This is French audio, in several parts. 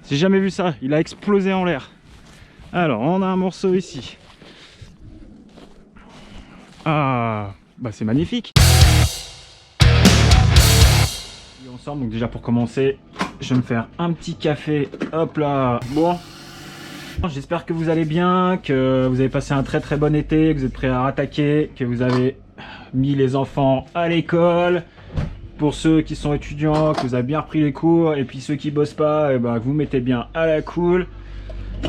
J'ai jamais vu ça, il a explosé en l'air. Alors, on a un morceau ici. Ah, bah c'est magnifique. Et ensemble, donc déjà pour commencer, je vais me faire un petit café. Hop là. Bon. J'espère que vous allez bien, que vous avez passé un très très bon été, que vous êtes prêts à rattaquer, que vous avez mis les enfants à l'école. Pour ceux qui sont étudiants, que vous avez bien repris les cours, et puis ceux qui bossent pas, et ben, vous mettez bien à la cool.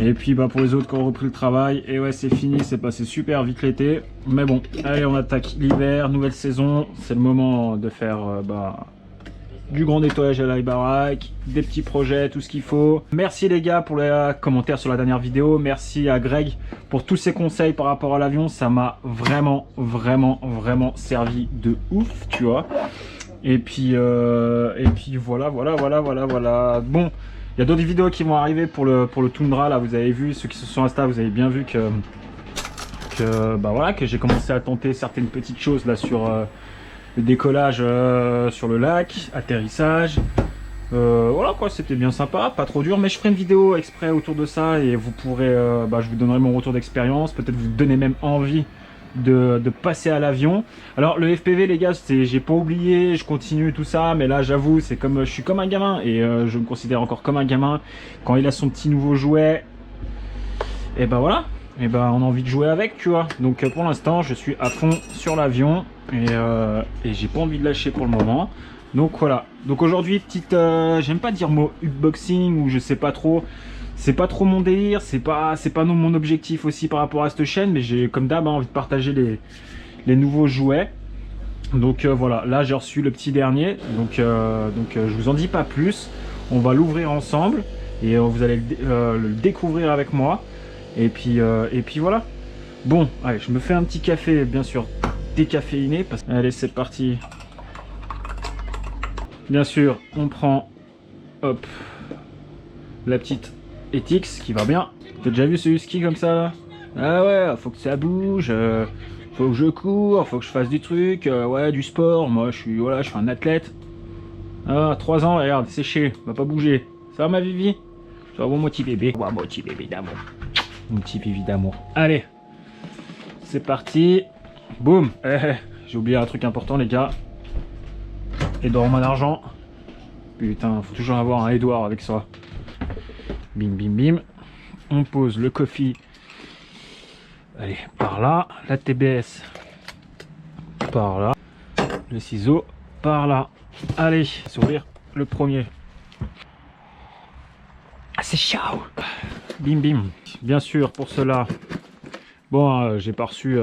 Et puis bah, pour les autres qui ont repris le travail, et ouais c'est fini, c'est passé super vite l'été. Mais bon, allez on attaque l'hiver, nouvelle saison, c'est le moment de faire du grand nettoyage à la baraque, des petits projets, tout ce qu'il faut. Merci les gars pour les commentaires sur la dernière vidéo, merci à Greg pour tous ses conseils par rapport à l'avion, ça m'a vraiment servi de ouf, tu vois. Et puis voilà. Bon, il y a d'autres vidéos qui vont arriver pour le Tundra, là, vous avez vu, ceux qui sont sur Insta, vous avez bien vu que bah voilà, que j'ai commencé à tenter certaines petites choses là sur le décollage sur le lac, atterrissage. Voilà quoi, c'était bien sympa, pas trop dur, mais je ferai une vidéo exprès autour de ça et vous pourrez, je vous donnerai mon retour d'expérience, peut-être vous donner même envie de passer à l'avion. Alors le FPV les gars, j'ai pas oublié, je continue tout ça, mais là j'avoue c'est comme je suis comme un gamin et je me considère encore comme un gamin quand il a son petit nouveau jouet. Et ben voilà, et ben on a envie de jouer avec, tu vois. Donc pour l'instant je suis à fond sur l'avion et j'ai pas envie de lâcher pour le moment. Donc voilà, donc aujourd'hui petite j'aime pas dire mot unboxing ou je sais pas trop. C'est pas trop mon délire, c'est pas non mon objectif aussi par rapport à cette chaîne, mais j'ai comme d'hab envie de partager les nouveaux jouets. Donc voilà, là j'ai reçu le petit dernier, donc je vous en dis pas plus. On va l'ouvrir ensemble et vous allez le découvrir avec moi. Et puis voilà. Bon, allez, je me fais un petit café, bien sûr décaféiné. Allez, c'est parti. Bien sûr, on prend, hop, la petite Etix qui va bien. T'as déjà vu ce husky comme ça là? Ah ouais, faut que ça bouge, faut que je cours, faut que je fasse du truc, ouais, du sport. Moi je suis un athlète. Ah, 3 ans, regarde, séché, va pas bouger. Ça va ma Vivi? Ça va mon petit bébé? Ouais, mon petit bébé d'amour. Mon petit bébé d'amour. Allez, c'est parti. Boum. J'ai oublié un truc important les gars. Edouard en argent. Putain, faut toujours avoir un Edouard avec ça. Bim bim bim, on pose le coffee, allez, par là, la TBS par là, le ciseau par là. Allez, s'ouvrir le premier. Ah, c'est chaud. Bim bim. Bien sûr, pour cela, bon, j'ai pas reçu,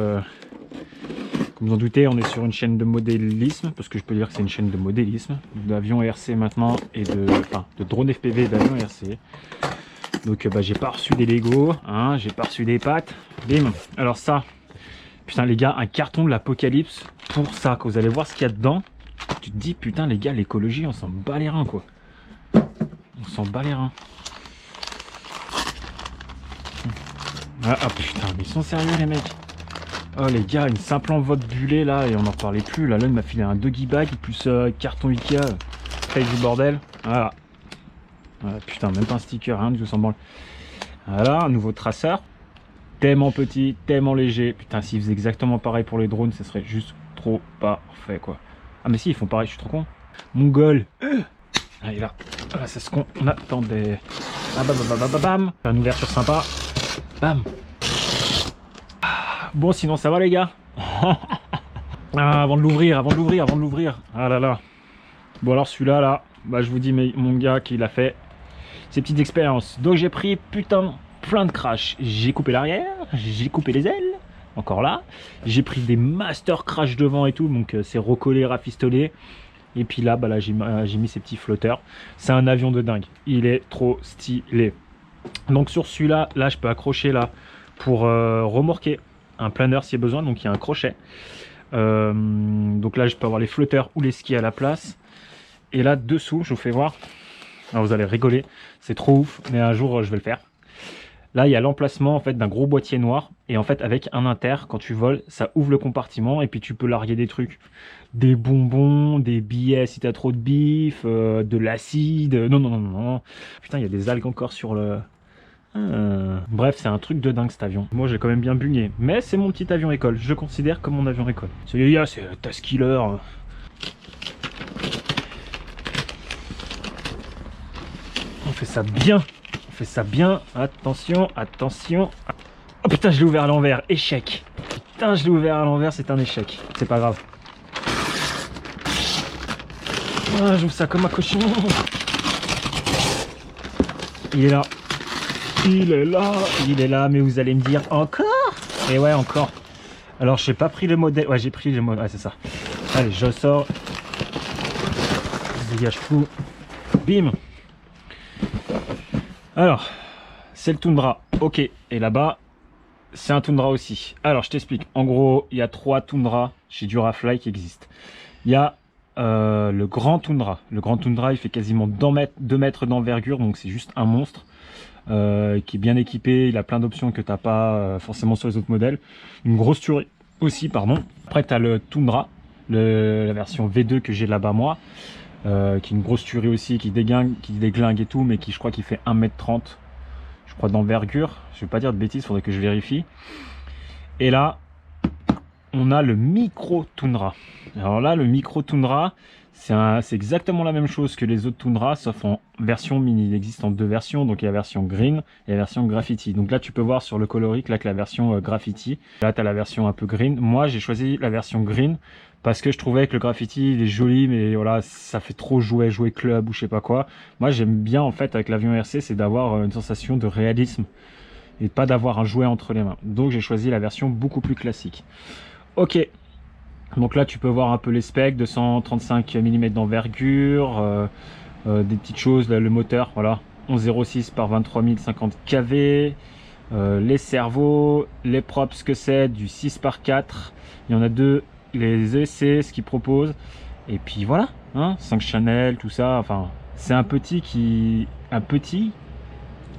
comme vous en doutez, on est sur une chaîne de modélisme, parce que je peux dire que c'est une chaîne de modélisme, d'avions RC maintenant, et de drones FPV et d'avions RC. Donc j'ai pas reçu des Lego, hein, j'ai pas reçu des pâtes. Bim. Alors ça, putain les gars, un carton de l'apocalypse pour ça. Quand vous allez voir ce qu'il y a dedans, tu te dis putain les gars, l'écologie, on s'en bat les reins quoi. On s'en bat les reins. Ah putain, mais ils sont sérieux les mecs. Oh les gars, une simple enveloppe bullée là, et on n'en parlait plus. Là, il m'a filé un doggy bag plus carton Ikea. Fait du bordel. Voilà. Putain, même pas un sticker, hein, du tout s'en branle. Voilà, un nouveau traceur. Tellement petit, tellement léger. Putain, s'ils faisaient exactement pareil pour les drones, ça serait juste trop parfait, quoi. Ah, mais si, ils font pareil, je suis trop con. Mongol. Allez, là. Voilà, c'est ce qu'on attendait. Ah, bam. Une ouverture sympa. Bam. Bon, sinon, ça va, les gars. Ah, avant de l'ouvrir. Ah là là. Bon, alors, celui-là, là, bah, je vous dis, mais mon gars qui l'a fait. Ces petites expériences. Donc j'ai pris plein de crash. J'ai coupé l'arrière, j'ai coupé les ailes, encore là. J'ai pris des master crash devant et tout, donc c'est recollé, rafistolé. Et puis là, bah là j'ai mis ces petits flotteurs. C'est un avion de dingue. Il est trop stylé. Donc sur celui-là, là je peux accrocher là pour remorquer un planeur s'il y a besoin. Donc il y a un crochet. Donc là je peux avoir les flotteurs ou les skis à la place. Et là dessous, je vous fais voir. Alors vous allez rigoler, c'est trop ouf, mais un jour je vais le faire. Là, il y a l'emplacement en fait d'un gros boîtier noir. Et en fait, avec un inter, quand tu voles, ça ouvre le compartiment et puis tu peux larguer des trucs. Des bonbons, des billets si t'as trop de bif, de l'acide. Non, non, non, non. Putain, il y a des algues encore sur le... Bref, c'est un truc de dingue cet avion. Moi, j'ai quand même bien bugné. Mais c'est mon petit avion école. Je le considère comme mon avion école. Celui-là, c'est Taskiller. On fait ça bien. On fait ça bien. Attention, attention. Oh putain, je l'ai ouvert à l'envers. Échec. Putain, je l'ai ouvert à l'envers, c'est un échec. C'est pas grave. Ah, j'ouvre ça comme un cochon. Il est là. Il est là. Il est là, mais vous allez me dire encore? Et ouais, encore. Alors, j'ai pas pris le modèle. Ouais, j'ai pris le modèle. Ouais, c'est ça. Allez, je sors. Je dégage tout. Bim. Alors, c'est le Tundra. Ok. Et là-bas, c'est un Tundra aussi. Alors, je t'explique. En gros, il y a 3 Tundra chez Durafly qui existent. Il y a le Grand Tundra. Le Grand Tundra, il fait quasiment 2 mètres d'envergure, donc c'est juste un monstre. Qui est bien équipé, il a plein d'options que tu n'as pas forcément sur les autres modèles. Une grosse tuerie aussi, pardon. Après, tu as le Tundra, la version V2 que j'ai là-bas moi, qui est une grosse tuerie aussi, qui déglingue et tout, mais qui je crois qu'il fait 1m30, je crois, d'envergure. Je vais pas dire de bêtises, il faudrait que je vérifie. Et là, on a le Micro Tundra. Alors là, le Micro Tundra, c'est exactement la même chose que les autres Tundra, sauf en version mini. Il existe en 2 versions, donc il y a la version green et la version graffiti. Donc là, tu peux voir sur le colorique là que la version graffiti. Là, tu as la version un peu green. Moi, j'ai choisi la version green parce que je trouvais que le graffiti, il est joli, mais voilà, ça fait trop jouer club ou je sais pas quoi. Moi, j'aime bien en fait avec l'avion RC, c'est d'avoir une sensation de réalisme et pas d'avoir un jouet entre les mains. Donc j'ai choisi la version beaucoup plus classique. Ok, donc là tu peux voir un peu les specs, 235 mm d'envergure, des petites choses, là, le moteur, voilà, 1106 par 23 050 kV, les servos, les props que c'est, du 6 par 4, il y en a 2, les ESC, ce qu'ils proposent, et puis voilà, hein, 5 channels, tout ça, enfin, c'est un petit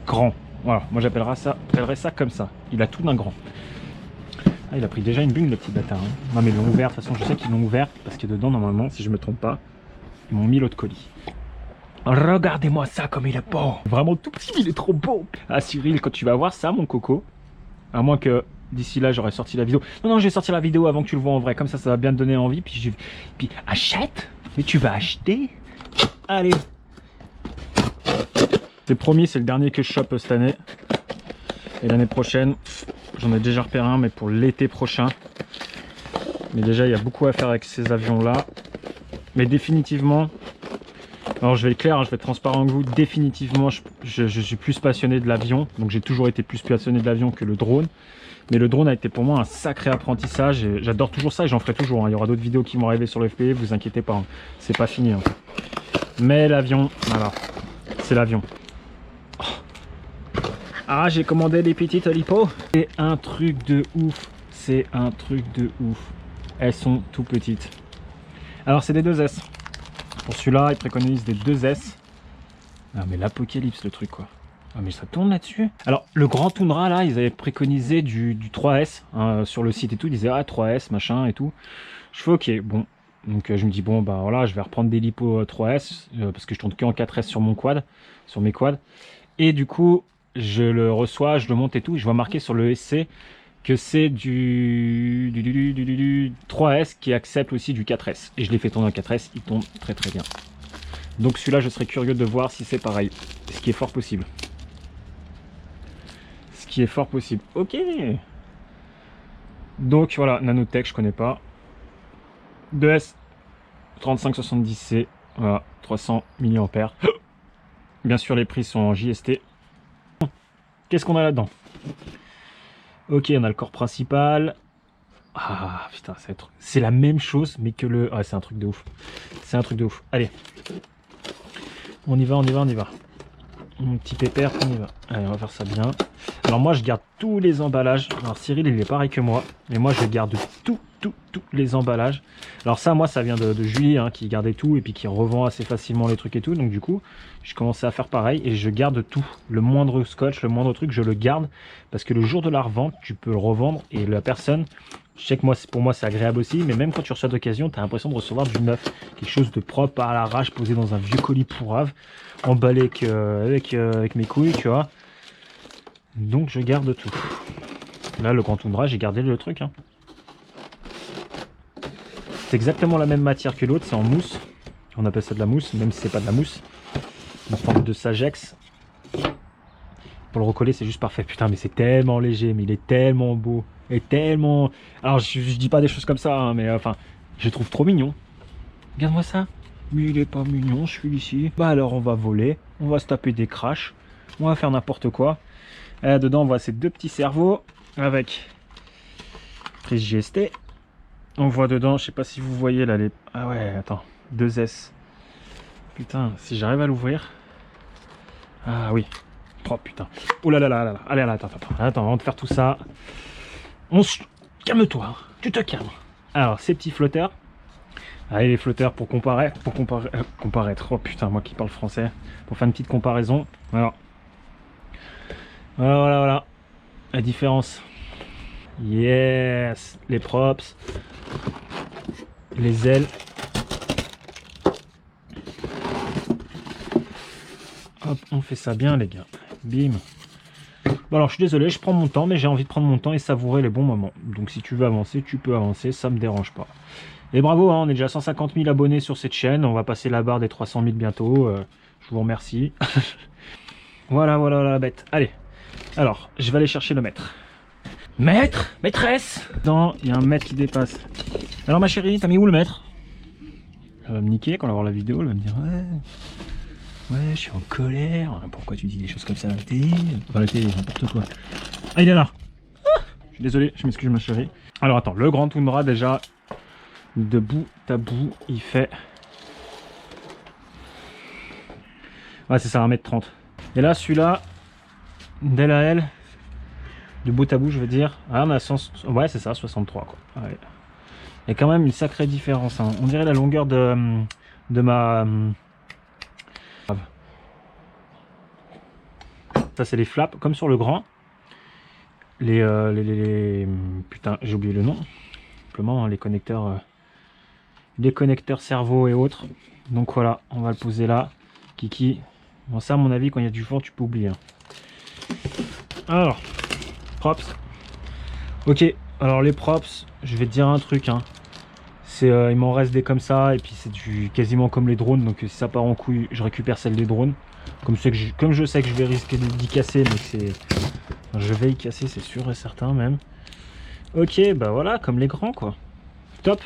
grand, voilà, moi j'appellerais ça comme ça, il a tout d'un grand. Ah, il a pris déjà une bune le petit bâtard. Hein. Non mais ils l'ont ouvert, de toute façon je sais qu'ils l'ont ouvert parce que dedans normalement, si je me trompe pas, ils m'ont mis l'autre colis. Regardez-moi ça comme il est beau. Vraiment tout petit, il est trop beau. Ah Cyril, quand tu vas voir ça mon coco, à moins que d'ici là j'aurais sorti la vidéo. Non, je vais sortir la vidéo avant que tu le vois en vrai, comme ça va bien te donner envie. Puis achète. Mais tu vas acheter. Allez. C'est promis, c'est le dernier que je chope cette année. Et l'année prochaine, j'en ai déjà repéré un, mais pour l'été prochain. Mais déjà, il y a beaucoup à faire avec ces avions-là. Mais définitivement, alors je vais être clair, je vais être transparent avec vous, définitivement, je suis plus passionné de l'avion. Donc j'ai toujours été plus passionné de l'avion que le drone. Mais le drone a été pour moi un sacré apprentissage. J'adore toujours ça et j'en ferai toujours. Hein. Il y aura d'autres vidéos qui vont arriver sur le FPV, vous inquiétez pas. Hein. C'est pas fini. Hein. Mais l'avion, voilà, c'est l'avion. Ah, j'ai commandé des petites lipo. C'est un truc de ouf. C'est un truc de ouf. Elles sont tout petites. Alors, c'est des 2S. Pour celui-là, ils préconisent des 2S. Ah, mais l'apocalypse, le truc, quoi. Ah, mais ça tourne là-dessus. Alors, le Grand Tundra, là, ils avaient préconisé du 3S. Hein, sur le site et tout. Ils disaient, ah, 3S, machin et tout. Je fais, ok, bon. Donc, je me dis, bon, bah voilà, je vais reprendre des lipo 3S. Parce que je tourne que en 4S sur mon quad. Sur mes quads. Et du coup, je le reçois, je le monte et tout, et je vois marqué sur le SC que c'est du 3S qui accepte aussi du 4S. Et je l'ai fait tourner en 4S, il tourne très très bien. Donc celui-là, je serais curieux de voir si c'est pareil. Ce qui est fort possible. Ce qui est fort possible. Ok. Donc voilà, Nanotech, je connais pas. 2S 3570C, voilà, 300 mAh. Bien sûr, les prix sont en JST. Qu'est-ce qu'on a là-dedans? Ok, on a le corps principal. Ah putain, c'est la même chose, mais que le... Ah, c'est un truc de ouf. C'est un truc de ouf. Allez. On y va, on y va, on y va. Mon petit pépère, on y va. Allez, on va faire ça bien. Alors moi, je garde tous les emballages. Alors Cyril, il est pareil que moi. Mais moi, je garde tout. tous les emballages. Alors ça, moi, ça vient de Julie, hein, qui gardait tout et puis qui revend assez facilement les trucs et tout. Donc du coup, je commençais à faire pareil et je garde tout. Le moindre scotch, le moindre truc, je le garde parce que le jour de la revente, tu peux le revendre et la personne, je sais que moi, pour moi, c'est agréable aussi, mais même quand tu reçois d'occasion, tu as l'impression de recevoir du neuf, quelque chose de propre à l'arrache, posé dans un vieux colis pourrave, emballé avec mes couilles, tu vois. Donc je garde tout. Là, le Grand Tundra, j'ai gardé le truc, hein. C'est exactement la même matière que l'autre, c'est en mousse. On appelle ça de la mousse, même si c'est pas de la mousse. Une forme de Sagex. Pour le recoller, c'est juste parfait. Putain, mais c'est tellement léger, mais il est tellement beau. Et tellement... Alors, je dis pas des choses comme ça, hein, mais enfin, je le trouve trop mignon. Regarde-moi ça. Mais il est pas mignon, celui-ci. Bah alors, on va voler. On va se taper des crashs. On va faire n'importe quoi. Là, dedans, on voit ces deux petits cerveaux avec prise GST. On voit dedans, je sais pas si vous voyez là les... Ah ouais, attends, 2S. Putain, si j'arrive à l'ouvrir... Ah oui. Oh putain. Oh là là là là. Allez, attends, avant de faire tout ça... Calme-toi, tu te calmes. Alors, ces petits flotteurs. Allez, les flotteurs pour comparer... comparaître. Oh putain, moi qui parle français. Pour faire une petite comparaison. Alors. Voilà. La différence. Yes. Les props. Les ailes. Hop, on fait ça bien les gars. Bim. Bon alors je suis désolé, je prends mon temps, mais j'ai envie de prendre mon temps et savourer les bons moments. Donc si tu veux avancer, tu peux avancer, ça me dérange pas. Et bravo, hein, on est déjà à 150 000 abonnés sur cette chaîne. On va passer la barre des 300 000 bientôt. Je vous remercie. Voilà la bête. Allez. Alors, je vais aller chercher le maître. Maître, maîtresse. Non, il y a un maître qui dépasse. Alors ma chérie, t'as mis où le maître? Elle va me niquer quand elle va voir la vidéo, elle va me dire ouais, je suis en colère. Pourquoi tu dis des choses comme ça à la télé? Enfin, la télé, n'importe quoi. Ah, il est là. Je suis désolé, je m'excuse ma chérie. Alors attends, le Grand Tundra déjà, de bout à bout, il fait... Ouais, c'est ça, 1m30. Et là, celui-là, d'LAL, de bout à bout, je veux dire, ah, on a 100... Ouais, c'est ça, 63, quoi. Ouais. Il y a quand même une sacrée différence, hein. On dirait la longueur de ma... Ça, c'est les flaps, comme sur le grand. Putain, j'ai oublié le nom. Simplement, hein, les connecteurs cerveau et autres. Donc voilà, on va le poser là. Kiki. Bon, ça, à mon avis, quand il y a du vent, tu peux oublier. Hein. Alors, props. Ok, alors les props, je vais te dire un truc. Hein. Il m'en reste des comme ça, et puis c'est quasiment comme les drones. Donc si ça part en couille, je récupère celle des drones. Comme je sais que je vais risquer d'y casser, mais je vais y casser, c'est sûr et certain même. Ok, bah voilà, comme les grands quoi. Top.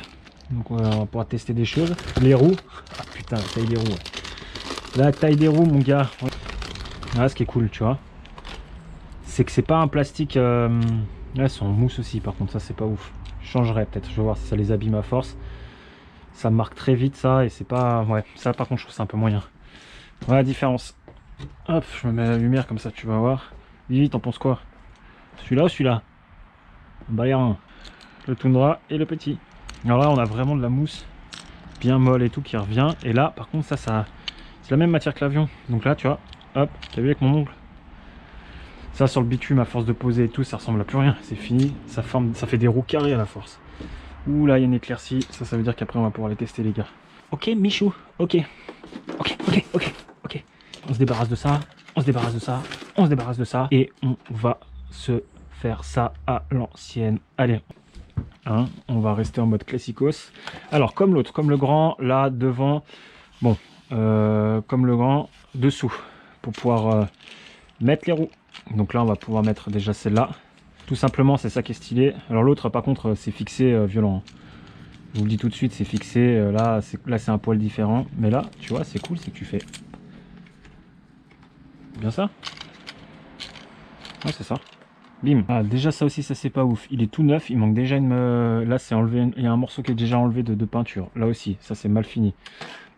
Donc on va pouvoir tester des choses. Les roues. Ah putain, la taille des roues. Ouais. La taille des roues, mon gars. Ouais. Là, ce qui est cool, tu vois, c'est que c'est pas un plastique. Là, elles sont en mousse aussi, par contre, ça c'est pas ouf. Je changerai peut-être, je vais voir si ça les abîme à force. Ça marque très vite ça, et c'est pas. Ouais, ça par contre, je trouve c'est un peu moyen. Voilà la différence. Hop, je me mets la lumière comme ça, tu vas voir. Vivi, t'en penses quoi? Celui-là ou celui-là? Bah, y a un. Le Tundra et le petit. Alors là, on a vraiment de la mousse bien molle et tout qui revient. Et là, par contre, ça c'est la même matière que l'avion. Donc là, tu vois, hop, t'as vu avec mon ongle? Ça, sur le bitume, à force de poser et tout, ça ressemble à plus rien. C'est fini. Ça fait des roues carrées à la force. Ouh là, il y a une éclaircie. Ça veut dire qu'après, on va pouvoir les tester, les gars. Ok, Michou. Ok. On se débarrasse de ça. On se débarrasse de ça. On se débarrasse de ça. Et on va se faire ça à l'ancienne. Allez. Hein, on va rester en mode classicos. Alors, comme l'autre, comme le grand, là, devant. Bon, comme le grand, dessous. Pour pouvoir mettre les roues. Donc là, on va pouvoir mettre déjà celle-là. Tout simplement, c'est ça qui est stylé. Alors l'autre, par contre, c'est fixé violent. Je vous le dis tout de suite, c'est fixé. Là, c'est un poil différent. Mais là, tu vois, c'est cool, c'est que tu fais... Bien ça? Ouais, c'est ça. Bim. Ah, déjà, ça aussi, ça c'est pas ouf. Il est tout neuf, il manque déjà une... Là, c'est enlevé... Il y a un morceau qui est déjà enlevé de peinture. Là aussi, ça c'est mal fini.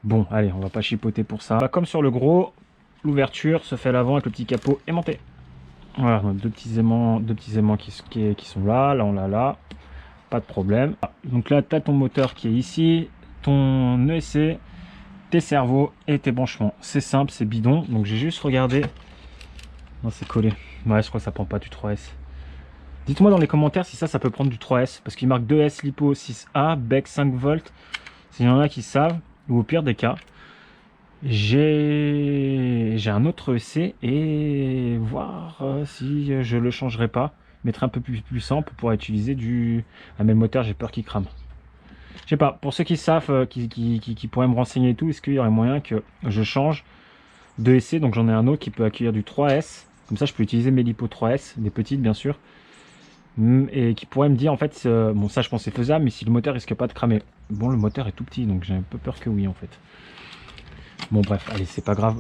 Bon, allez, on va pas chipoter pour ça. Bah, comme sur le gros, l'ouverture se fait à l'avant avec le petit capot aimanté. Voilà, donc deux petits aimants qui sont là, là on l'a là. pas de problème. Donc là, tu as ton moteur qui est ici, ton ESC, tes servos et tes branchements. C'est simple, c'est bidon. Donc j'ai juste regardé. Non, c'est collé. Ouais, je crois que ça prend pas du 3S. Dites-moi dans les commentaires si ça peut prendre du 3S. Parce qu'il marque 2S LiPo 6A, bec 5 volts. S'il y en a qui savent, ou au pire des cas, j'ai un autre EC et voir si je le changerai pas. Mettre un peu plus puissant pour pouvoir utiliser du... Ah mais le moteur, j'ai peur qu'il crame. Je sais pas, pour ceux qui savent, qui pourraient me renseigner et tout, est-ce qu'il y aurait moyen que je change de EC? Donc j'en ai un autre qui peut accueillir du 3S. Comme ça, je peux utiliser mes LiPo 3S, des petites bien sûr. Et qui pourrait me dire en fait, bon ça je pense c'est faisable, mais si le moteur risque pas de cramer. Bon, le moteur est tout petit, donc j'ai un peu peur que oui en fait. Bon bref, allez, c'est pas grave.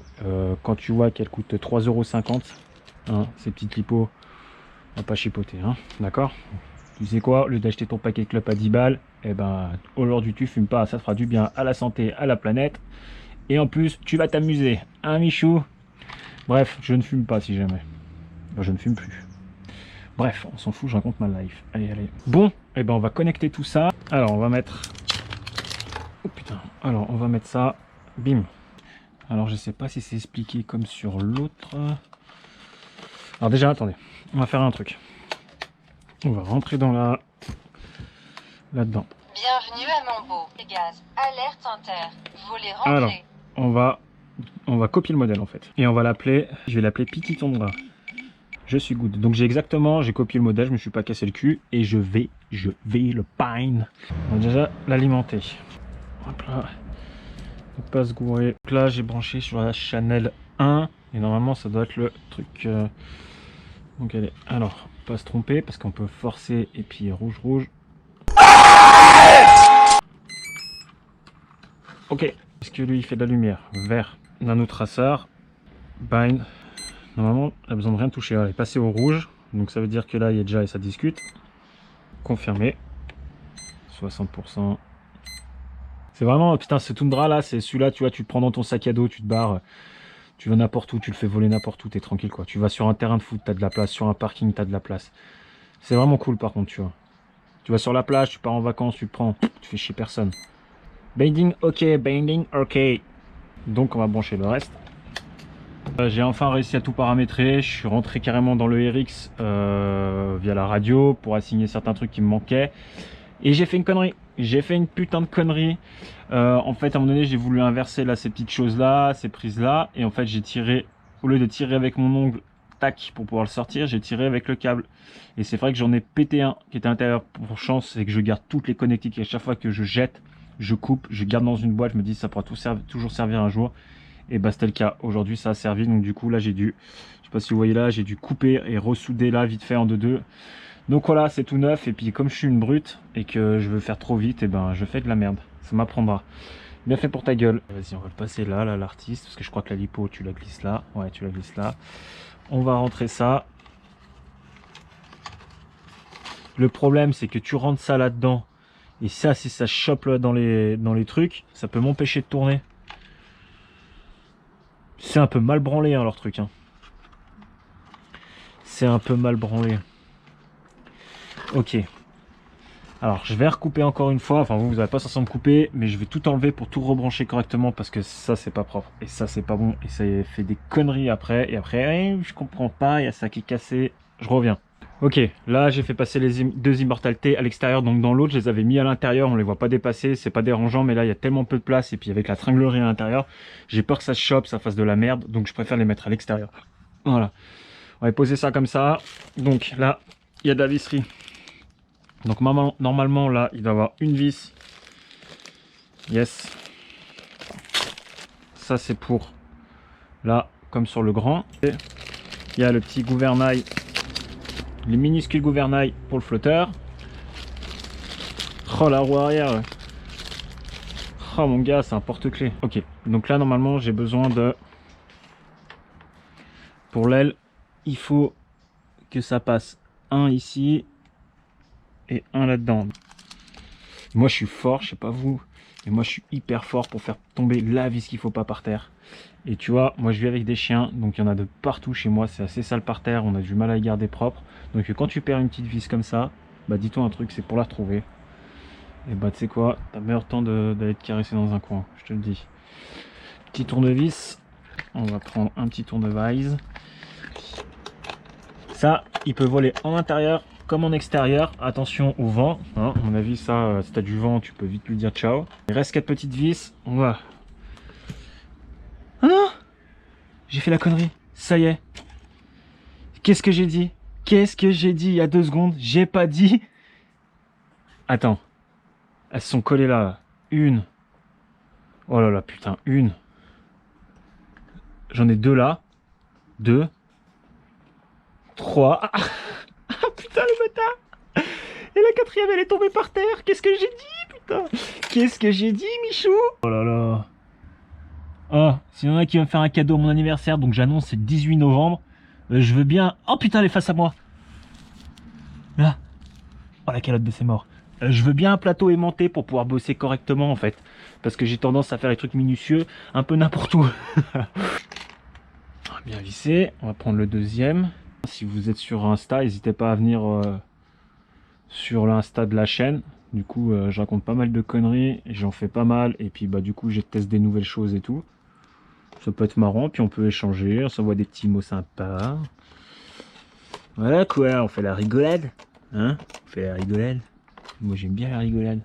Quand tu vois qu'elle coûte 3,50 €, hein, ces petites LiPo, on va pas chipoter, hein, d'accord? Tu sais quoi, au lieu d'acheter ton paquet de clopes à 10 balles, et ben aujourd'hui tu fumes pas, ça te fera du bien à la santé, à la planète. Et en plus, tu vas t'amuser, hein Michou? Bref, je ne fume pas si jamais. Enfin, je ne fume plus. Bref, on s'en fout, je raconte ma life. Allez, allez. Bon, et ben on va connecter tout ça. Alors on va mettre... Oh putain. Alors on va mettre ça. Bim. Alors je sais pas si c'est expliqué comme sur l'autre. Alors déjà, attendez. On va faire un truc. On va rentrer dans la... là-dedans. Bienvenue à Mambo. Gaz. Alerte inter. Volet rentré. Alors, on va copier le modèle en fait. Et on va l'appeler... Je vais l'appeler Piki Tondra. Je suis good. Donc j'ai copié le modèle, je me suis pas cassé le cul. Et je vais le pine. On va déjà l'alimenter. Hop là. Ne pas se gourer. Donc là j'ai branché sur la Chanel 1. Et normalement ça doit être le truc... Donc allez, alors, pas se tromper parce qu'on peut forcer et puis rouge. Ok. Est-ce que lui il fait de la lumière? Vert. Nanotraceur. Bind. Normalement, il a besoin de rien toucher. Elle est passée au rouge. Donc ça veut dire que là, il y a déjà et ça discute. Confirmé. 60%. C'est vraiment, putain, ce Tundra là, c'est celui-là, tu vois, tu te prends dans ton sac à dos, tu te barres. Tu vas n'importe où, tu le fais voler n'importe où, t'es tranquille quoi. Tu vas sur un terrain de foot, t'as de la place. Sur un parking, t'as de la place. C'est vraiment cool par contre, tu vois. Tu vas sur la plage, tu pars en vacances, tu te prends, tu fais chier personne. Binding, ok, binding, ok. Donc on va brancher le reste. J'ai enfin réussi à tout paramétrer, je suis rentré carrément dans le RX via la radio pour assigner certains trucs qui me manquaient. Et j'ai fait une connerie, j'ai fait une putain de connerie. En fait à un moment donné j'ai voulu inverser là ces petites choses là, ces prises là. Et en fait j'ai tiré, au lieu de tirer avec mon ongle, tac, pour pouvoir le sortir, j'ai tiré avec le câble. Et c'est vrai que j'en ai pété un qui était à l'intérieur. Pour chance c'est que je garde toutes les connectiques et à chaque fois que je jette, je coupe, je garde dans une boîte, je me dis ça pourra toujours servir un jour. Et bah c'était le cas, aujourd'hui ça a servi, donc du coup là j'ai dû, je sais pas si vous voyez là, j'ai dû couper et ressouder là vite fait en deux. Donc voilà, c'est tout neuf, et puis comme je suis une brute et que je veux faire trop vite, et ben je fais de la merde, ça m'apprendra. Bien fait pour ta gueule. Vas-y, on va le passer là, l'artiste, parce que je crois que la lipo tu la glisses là, ouais tu la glisses là. On va rentrer ça. Le problème c'est que tu rentres ça là-dedans, et ça si ça chope là dans les trucs, ça peut m'empêcher de tourner. C'est un peu mal branlé hein, leur truc. Hein. C'est un peu mal branlé. Ok. Alors je vais recouper encore une fois. Enfin vous n'avez pas censé me couper. Mais je vais tout enlever pour tout rebrancher correctement. Parce que ça c'est pas propre. Et ça c'est pas bon. Et ça fait des conneries après. Et après je comprends pas. Il y a ça qui est cassé. Je reviens. Ok, là j'ai fait passer les deux immortalités à l'extérieur, donc dans l'autre je les avais mis à l'intérieur, on les voit pas dépasser, c'est pas dérangeant, mais là il y a tellement peu de place, et puis avec la tringlerie à l'intérieur, j'ai peur que ça se chope, ça fasse de la merde, donc je préfère les mettre à l'extérieur. Voilà, on va poser ça comme ça, donc là il y a de la visserie, donc normalement là il doit y avoir une vis, yes, ça c'est pour là comme sur le grand, et il y a le petit gouvernail. Les minuscules gouvernails pour le flotteur. Oh la roue arrière. Oh mon gars, c'est un porte-clés. Ok, donc là normalement j'ai besoin de... Pour l'aile, il faut que ça passe un ici et un là-dedans. Moi je suis fort, je sais pas vous, mais moi je suis hyper fort pour faire tomber la vis qu'il faut pas par terre. Et tu vois, moi je vis avec des chiens, donc il y en a de partout chez moi, c'est assez sale par terre, on a du mal à les garder propres. Donc quand tu perds une petite vis comme ça, bah dis-toi un truc, c'est pour la retrouver. Et bah tu sais quoi, t'as meilleur temps d'aller te caresser dans un coin, je te le dis. Petit tournevis, on va prendre un petit tournevis. Ça, il peut voler en intérieur comme en extérieur. Attention au vent, hein. À mon avis, ça, si t'as du vent, tu peux vite lui dire ciao. Il reste 4 petites vis, on va. Ah non, j'ai fait la connerie, ça y est. Qu'est-ce que j'ai dit? Qu'est-ce que j'ai dit il y a 2 secondes? J'ai pas dit. Attends, elles se sont collées là. Une. Oh là là, putain, une. J'en ai 2 là. 2. 3. Ah putain, le bâtard. Et la 4e, elle est tombée par terre. Qu'est-ce que j'ai dit, putain? Qu'est-ce que j'ai dit, Michou? Oh là là. Oh, s'il y en a qui va me faire un cadeau à mon anniversaire, donc j'annonce, c'est le 18 novembre. Je veux bien... Oh putain, elle est face à moi. Là. Oh, la calotte de ses morts. Je veux bien un plateau aimanté pour pouvoir bosser correctement, en fait. Parce que j'ai tendance à faire les trucs minutieux, un peu n'importe où. Bien vissé. On va prendre le 2e. Si vous êtes sur Insta, n'hésitez pas à venir sur l'Insta de la chaîne. Du coup, je raconte pas mal de conneries, j'en fais pas mal, et puis bah du coup, je teste des nouvelles choses et tout. Ça peut être marrant, puis on peut échanger, on s'envoie des petits mots sympas. Voilà quoi, on fait la rigolade. Hein? On fait la rigolade. Moi, j'aime bien la rigolade.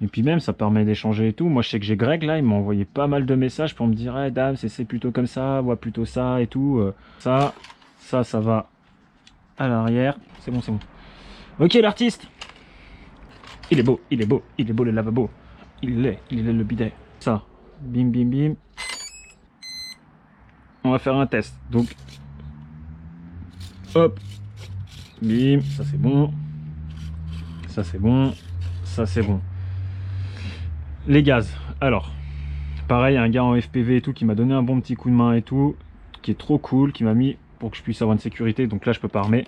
Et puis même, ça permet d'échanger et tout. Moi, je sais que j'ai Greg, là, il m'a envoyé pas mal de messages pour me dire hey, Dame, c'est plutôt comme ça, vois plutôt ça et tout. Ça va à l'arrière. C'est bon, c'est bon. Ok, l'artiste. Il est beau, il est beau, il est beau le lavabo. Il est le bidet. Ça, bim, bim, bim. On va faire un test. Donc, hop, bim, ça c'est bon. Ça c'est bon. Ça c'est bon. Les gaz. Alors, pareil, un gars en FPV et tout qui m'a donné un bon petit coup de main et tout, qui est trop cool, qui m'a mis pour que je puisse avoir une sécurité. Donc là, je peux pas armer.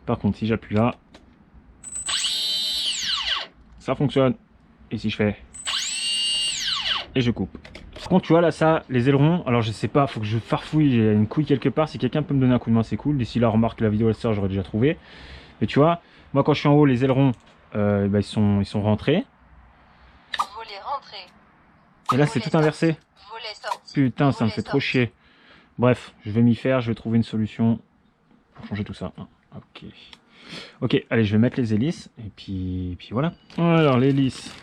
Par contre, si j'appuie là, ça fonctionne. Et si je fais et je coupe. Par contre, tu vois là, ça, les ailerons, alors je sais pas, faut que je farfouille, j'ai une couille quelque part. Si quelqu'un peut me donner un coup de main, c'est cool. D'ici là, remarque la vidéo elle sort, j'aurais déjà trouvé. Mais tu vois, moi quand je suis en haut, les ailerons, bah, ils sont rentrés. Volet rentré. Et là, c'est tout inversé. Volet sorti. Putain, ça me fait trop chier. Bref, je vais m'y faire, je vais trouver une solution pour changer tout ça. Ok. Ok, allez, je vais mettre les hélices, et puis voilà. Alors, l'hélice.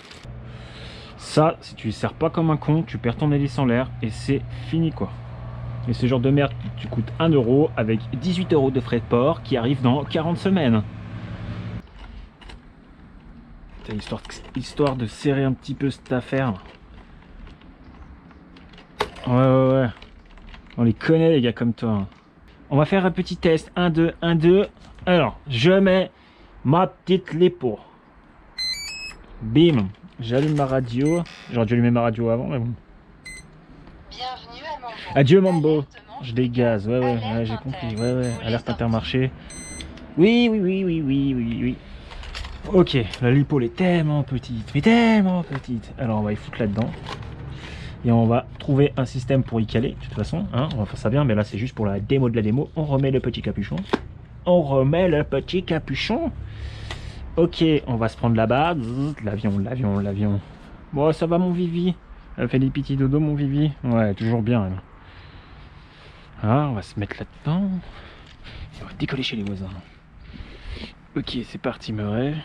Ça, si tu ne sers pas comme un con, tu perds ton hélice en l'air, et c'est fini, quoi. Et ce genre de merde, tu coûtes 1 € avec 18 € de frais de port qui arrivent dans 40 semaines. Histoire de serrer un petit peu cette affaire. Ouais. On les connaît, les gars, comme toi. On va faire un petit test. 1, 2, 1, 2. Alors, je mets ma petite lipo. Bim. J'allume ma radio. J'aurais dû allumer ma radio avant, mais bon. Bienvenue à Mambo. Adieu, Mambo. Alerte Je dégaze. Ouais, Alerte j'ai inter. compris. Ouais. Volet Alerte sorti. Intermarché. Oui. Ok, la lipo elle est tellement petite. Mais tellement petite. Alors, on va y foutre là-dedans. Et on va trouver un système pour y caler, de toute façon, hein, on va faire ça bien, mais là c'est juste pour la démo de la démo. On remet le petit capuchon. Ok, on va se prendre là-bas. L'avion. Bon, ça va mon Vivi. Elle fait des petits dodo mon Vivi. Ouais, toujours bien. Elle. Ah, on va se mettre là-dedans. Et on va décoller chez les voisins. Ok, c'est parti, Murray.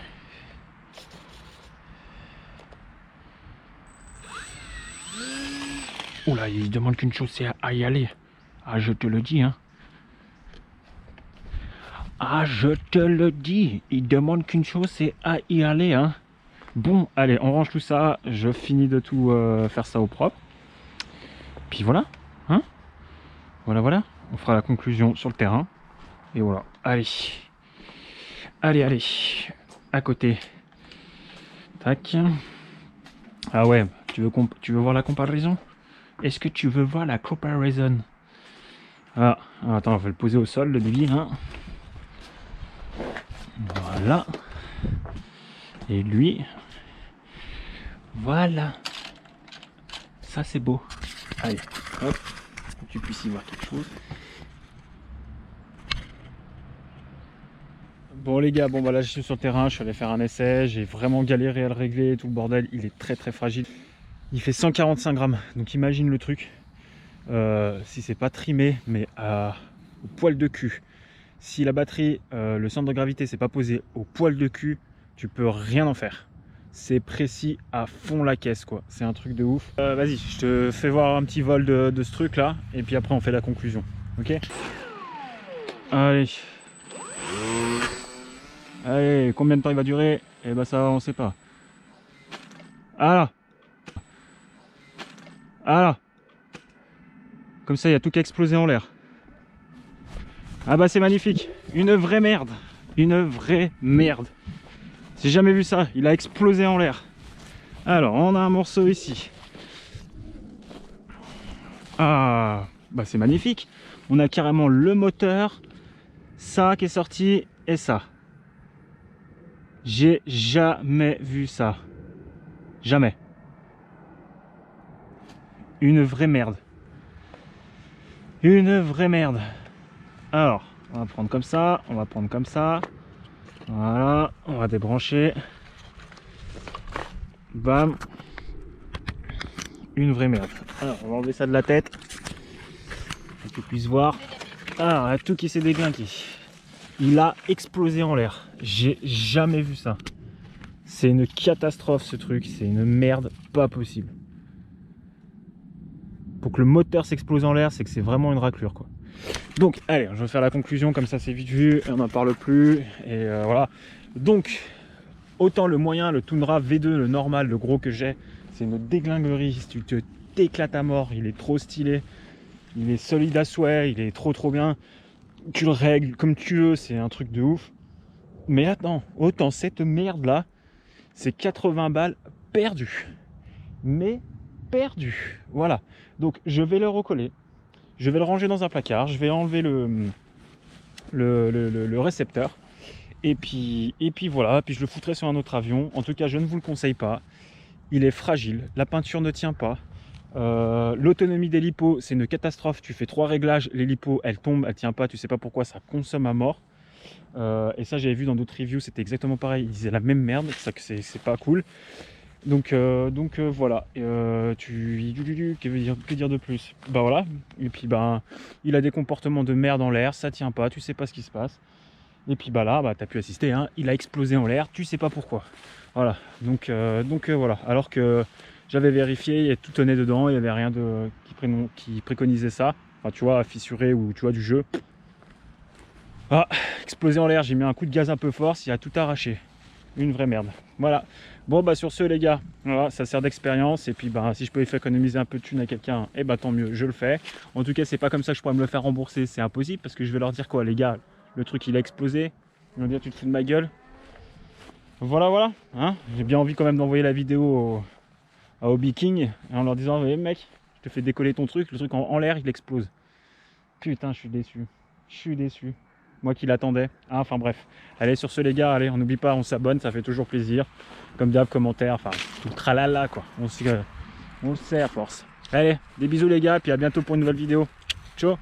Oula, il demande qu'une chose, c'est à y aller. Ah, je te le dis, hein. Ah, je te le dis. Il demande qu'une chose, c'est à y aller, hein. Bon, allez, on range tout ça. Je finis de tout faire ça au propre. Puis voilà, hein. Voilà. On fera la conclusion sur le terrain. Et voilà. Allez. À côté. Tac. Ah ouais, tu veux voir la comparaison? Est-ce que tu veux voir la comparaison? Ah, attends, on va le poser au sol, le débile, hein. Voilà. Et lui. Voilà. Ça, c'est beau. Allez, hop. Pour que tu puisses y voir quelque chose. Bon les gars, bon bah là je suis sur le terrain, je suis allé faire un essai, j'ai vraiment galéré à le régler, tout le bordel, il est très très fragile. Il fait 145 grammes, donc imagine le truc, si c'est pas trimé, mais au poil de cul. Si la batterie, le centre de gravité s'est pas posé au poil de cul, tu peux rien en faire. C'est précis à fond la caisse quoi, c'est un truc de ouf. Vas-y, je te fais voir un petit vol de ce truc là, et puis après on fait la conclusion, ok? Allez. Allez, combien de temps il va durer? Eh ben ça on sait pas. Ah là. Ah là. Comme ça il y a tout qui a explosé en l'air. Ah bah c'est magnifique. Une vraie merde. Une vraie merde. J'ai jamais vu ça. Il a explosé en l'air. Alors on a un morceau ici. Ah bah c'est magnifique. On a carrément le moteur, ça qui est sorti et ça. J'ai jamais vu ça. Jamais. Une vraie merde. Une vraie merde. Alors, on va prendre comme ça, on va prendre comme ça. Voilà, on va débrancher. Bam. Une vraie merde. Alors, on va enlever ça de la tête. Pour que tu puisses voir. Alors, il y a tout qui s'est déglingué. Il a explosé en l'air. J'ai jamais vu ça. C'est une catastrophe ce truc. C'est une merde pas possible. Pour que le moteur s'explose en l'air, c'est que c'est vraiment une raclure quoi. Donc allez, je vais faire la conclusion, comme ça c'est vite vu, on n'en parle plus. Et voilà. Donc, autant le moyen, le Tundra V2, le normal, le gros que j'ai, c'est une déglinguerie. Si tu te t'éclates à mort, il est trop stylé. Il est solide à souhait, il est trop bien. Tu le règles comme tu veux, c'est un truc de ouf. Mais attends, autant cette merde là, c'est 80 balles perdues. Mais perdues. Voilà. Donc je vais le recoller. Je vais le ranger dans un placard. Je vais enlever le récepteur. Et puis voilà. Puis je le foutrai sur un autre avion. En tout cas, je ne vous le conseille pas. Il est fragile. La peinture ne tient pas. L'autonomie des lipos, c'est une catastrophe. Tu fais 3 réglages, les lipos elles tombent, elles tiennent pas, tu sais pas pourquoi, ça consomme à mort. Et ça j'avais vu dans d'autres reviews, c'était exactement pareil, ils disaient la même merde, ça que c'est pas cool. Donc voilà. Que dire de plus? Bah voilà. Et puis bah il a des comportements de merde en l'air, ça tient pas, tu sais pas ce qui se passe. Et puis bah là, bah t'as pu assister, hein, il a explosé en l'air, tu sais pas pourquoi. Voilà. Donc voilà. Alors que j'avais vérifié, tout tenait dedans, il n'y avait rien qui préconisait ça. Enfin, tu vois, fissuré ou tu vois du jeu. Ah, explosé en l'air, j'ai mis un coup de gaz un peu fort, il a tout arraché. Une vraie merde. Voilà. Bon, bah sur ce, les gars, voilà, ça sert d'expérience. Et puis, bah, si je peux économiser un peu de thunes à quelqu'un, eh bah tant mieux, je le fais. En tout cas, c'est pas comme ça que je pourrais me le faire rembourser, c'est impossible parce que je vais leur dire quoi, les gars, le truc il a explosé. Ils vont dire, tu te fous de ma gueule. Voilà. Hein, j'ai bien envie quand même d'envoyer la vidéo à Hobby King en leur disant hey, mec, je te fais décoller ton truc, le truc en l'air il explose. Putain, je suis déçu. Moi qui l'attendais. Ah, enfin bref. Allez, sur ce les gars, allez, on n'oublie pas, on s'abonne, ça fait toujours plaisir. Comme d'hab, commentaire, enfin tout le tralala quoi. On le sait à force. Allez, des bisous les gars, puis à bientôt pour une nouvelle vidéo. Ciao.